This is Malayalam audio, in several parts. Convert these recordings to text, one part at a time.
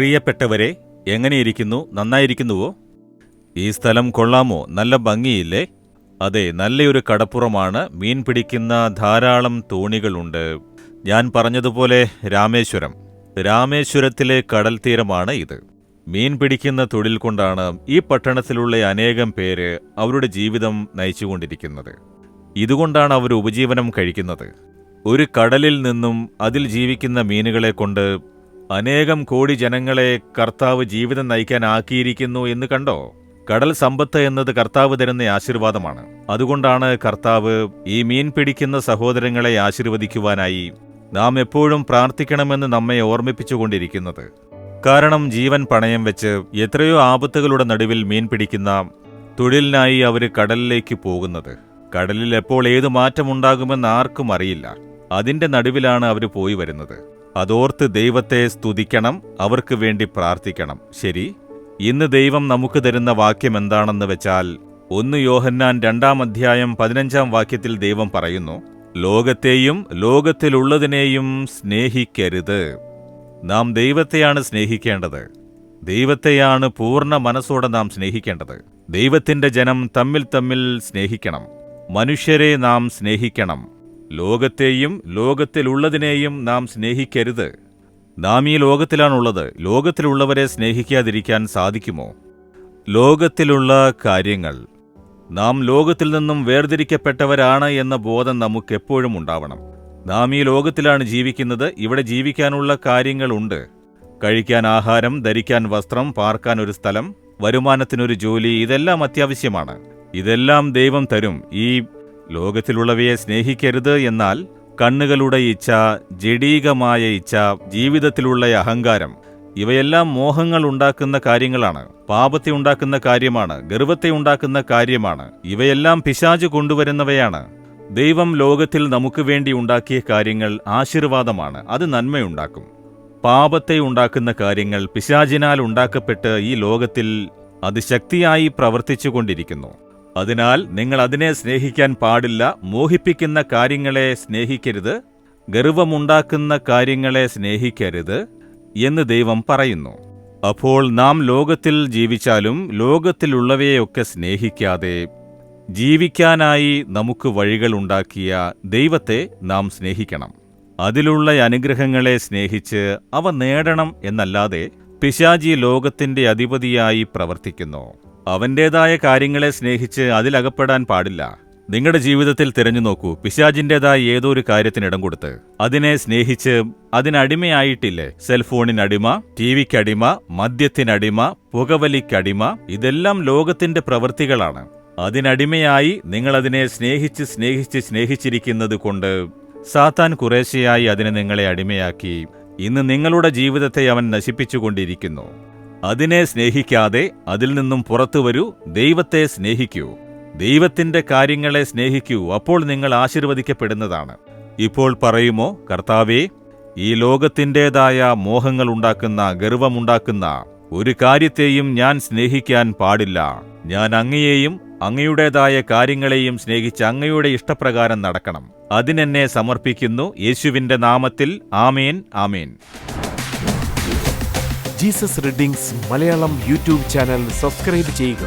പ്രിയപ്പെട്ടവരെ, എങ്ങനെയിരിക്കുന്നു? നന്നായിരിക്കുന്നുവോ? ഈ സ്ഥലം കൊള്ളാമോ? നല്ല ഭംഗിയില്ലേ? അതെ, നല്ലൊരു കടപ്പുറമാണ്. മീൻ പിടിക്കുന്ന ധാരാളം തോണികളുണ്ട്. ഞാൻ പറഞ്ഞതുപോലെ രാമേശ്വരത്തിലെ കടൽ തീരമാണ് ഇത്. മീൻ പിടിക്കുന്ന തൊഴിൽ കൊണ്ടാണ് ഈ പട്ടണത്തിലുള്ള അനേകം പേര് അവരുടെ ജീവിതം നയിച്ചുകൊണ്ടിരിക്കുന്നത്. ഇതുകൊണ്ടാണ് അവർ ഉപജീവനം കഴിക്കുന്നത്. ഒരു കടലിൽ നിന്നും അതിൽ ജീവിക്കുന്ന മീനുകളെ കൊണ്ട് അനേകം കോടി ജനങ്ങളെ കർത്താവ് ജീവിതം നയിക്കാൻ ആക്കിയിരിക്കുന്നു എന്ന് കണ്ടോ? കടൽ സമ്പത്ത് എന്നത് കർത്താവ് തരുന്ന ആശീർവാദമാണ്. അതുകൊണ്ടാണ് കർത്താവ് ഈ മീൻ പിടിക്കുന്ന സഹോദരങ്ങളെ ആശീർവദിക്കുവാനായി നാം എപ്പോഴും പ്രാർത്ഥിക്കണമെന്ന് നമ്മെ ഓർമ്മിപ്പിച്ചുകൊണ്ടിരിക്കുന്നത്. കാരണം ജീവൻ പണയം വെച്ച് എത്രയോ ആപത്തുകളുടെ നടുവിൽ മീൻ പിടിക്കുന്ന തൊഴിലിനായി അവർ കടലിലേക്ക് പോകുന്നത്. കടലിൽ എപ്പോൾ ഏത് മാറ്റമുണ്ടാകുമെന്ന് ആർക്കും അറിയില്ല. അതിന്റെ നടുവിലാണ് അവർ പോയി വരുന്നത്. അതോർത്ത് ദൈവത്തെ സ്തുതിക്കണം, അവർക്ക് വേണ്ടി പ്രാർത്ഥിക്കണം. ശരി, ഇന്ന് ദൈവം നമുക്ക് തരുന്ന വാക്യം എന്താണെന്ന് വെച്ചാൽ 1 യോഹന്നാൻ 2-ാം അധ്യായം 15-ാം വാക്യത്തിൽ ദൈവം പറയുന്നു, ലോകത്തെയും ലോകത്തിലുള്ളതിനെയും സ്നേഹിക്കരുത്. നാം ദൈവത്തെയാണ് സ്നേഹിക്കേണ്ടത്. ദൈവത്തെയാണ് പൂർണ്ണ മനസ്സോടെ നാം സ്നേഹിക്കേണ്ടത്. ദൈവത്തിന്റെ ജനം തമ്മിൽ സ്നേഹിക്കണം. മനുഷ്യരെ നാം സ്നേഹിക്കണം. ലോകത്തെയും ലോകത്തിലുള്ളതിനെയും നാം സ്നേഹിക്കരുത്. നാം ഈ ലോകത്തിലാണുള്ളത്. ലോകത്തിലുള്ളവരെ സ്നേഹിക്കാതിരിക്കാൻ സാധിക്കുമോ? ലോകത്തിലുള്ള കാര്യങ്ങൾ, നാം ലോകത്തിൽ നിന്നും വേർതിരിക്കപ്പെട്ടവരാണ് എന്ന ബോധം നമുക്കെപ്പോഴും ഉണ്ടാവണം. നാം ഈ ലോകത്തിലാണ് ജീവിക്കുന്നത്. ഇവിടെ ജീവിക്കാനുള്ള കാര്യങ്ങളുണ്ട്. കഴിക്കാൻ ആഹാരം, ധരിക്കാൻ വസ്ത്രം, പാർക്കാൻ ഒരു സ്ഥലം, വരുമാനത്തിനൊരു ജോലി, ഇതെല്ലാം അത്യാവശ്യമാണ്. ഇതെല്ലാം ദൈവം തരും. ഈ ലോകത്തിലുള്ളവയെ സ്നേഹിക്കരുത് എന്നാൽ കണ്ണുകളുടെ ഇച്ഛ, ജഡീകമായ ഇച്ഛ, ജീവിതത്തിലുള്ള അഹങ്കാരം, ഇവയെല്ലാം മോഹങ്ങൾ ഉണ്ടാക്കുന്ന കാര്യങ്ങളാണ്. പാപത്തെ ഉണ്ടാക്കുന്ന കാര്യമാണ്. ഗർവത്തെ ഉണ്ടാക്കുന്ന കാര്യമാണ്. ഇവയെല്ലാം പിശാച് കൊണ്ടുവരുന്നവയാണ്. ദൈവം ലോകത്തിൽ നമുക്ക് വേണ്ടി ഉണ്ടാക്കിയ കാര്യങ്ങൾ ആശീർവാദമാണ്. അത് നന്മയുണ്ടാക്കും. പാപത്തെ ഉണ്ടാക്കുന്ന കാര്യങ്ങൾ പിശാചിനാൽ ഉണ്ടാക്കപ്പെട്ട് ഈ ലോകത്തിൽ അത് ശക്തിയായി പ്രവർത്തിച്ചുകൊണ്ടിരിക്കുന്നു. അതിനാൽ നിങ്ങൾ അതിനെ സ്നേഹിക്കാൻ പാടില്ല. മോഹിപ്പിക്കുന്ന കാര്യങ്ങളെ സ്നേഹിക്കരുത്, ഗർവമുണ്ടാക്കുന്ന കാര്യങ്ങളെ സ്നേഹിക്കരുത് എന്ന് ദൈവം പറയുന്നു. അപ്പോൾ നാം ലോകത്തിൽ ജീവിച്ചാലും ലോകത്തിലുള്ളവയെയൊക്കെ സ്നേഹിക്കാതെ ജീവിക്കാനായി നമുക്ക് വഴികളുണ്ടാക്കിയ ദൈവത്തെ നാം സ്നേഹിക്കണം. അതിലുള്ള അനുഗ്രഹങ്ങളെ സ്നേഹിച്ച് അവ നേടണം എന്നല്ലാതെ പിശാചി ലോകത്തിന്റെ അധിപതിയായി പ്രവർത്തിക്കുന്നു. അവന്റേതായ കാര്യങ്ങളെ സ്നേഹിച്ച് അതിലകപ്പെടാൻ പാടില്ല. നിങ്ങളുടെ ജീവിതത്തിൽ തിരഞ്ഞു നോക്കൂ. പിശാചിൻ്റെതായ ഏതോ ഒരു കാര്യത്തിന് ഇടം കൊടുത്ത് അതിനെ സ്നേഹിച്ച് അതിനടിമയായിട്ടില്ലേ? സെൽഫോണിനടിമ, ടിവിക്കടിമ, മദ്യത്തിനടിമ, പുകവലിക്കടിമ, ഇതെല്ലാം ലോകത്തിന്റെ പ്രവൃത്തികളാണ്. അതിനടിമയായി നിങ്ങളതിനെ സ്നേഹിച്ചിരിക്കുന്നത് കൊണ്ട് സാത്താൻ കുറേശ്ശെയായി അതിനെ നിങ്ങളെ അടിമയാക്കി ഇന്ന് നിങ്ങളുടെ ജീവിതത്തെ അവൻ നശിപ്പിച്ചുകൊണ്ടിരിക്കുന്നു. അതിനെ സ്നേഹിക്കാതെ അതിൽ നിന്നും പുറത്തു വരൂ. ദൈവത്തെ സ്നേഹിക്കൂ. ദൈവത്തിന്റെ കാര്യങ്ങളെ സ്നേഹിക്കൂ. അപ്പോൾ നിങ്ങൾ ആശീർവദിക്കപ്പെടുന്നതാണ്. ഇപ്പോൾ പറയുമോ, കർത്താവേ, ഈ ലോകത്തിൻ്റെതായ മോഹങ്ങൾ ഉണ്ടാക്കുന്ന, ഗർവമുണ്ടാക്കുന്ന ഒരു കാര്യത്തെയും ഞാൻ സ്നേഹിക്കാൻ പാടില്ല. ഞാൻ അങ്ങയെയും അങ്ങയുടേതായ കാര്യങ്ങളെയും സ്നേഹിച്ച് അങ്ങയുടെ ഇഷ്ടപ്രകാരം നടക്കണം. അതിനെന്നെ സമർപ്പിക്കുന്നു. യേശുവിന്റെ നാമത്തിൽ ആമേൻ, ആമേൻ. Jesus readings Malayalam YouTube channel subscribe ചെയ്യുക.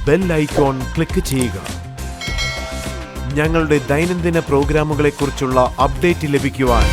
ബെൽ ഐക്കോൺ ക്ലിക്ക് ചെയ്യുക. ഞങ്ങളുടെ ദൈനംദിന പ്രോഗ്രാമുകളെക്കുറിച്ചുള്ള അപ്ഡേറ്റ് ലഭിക്കുവാൻ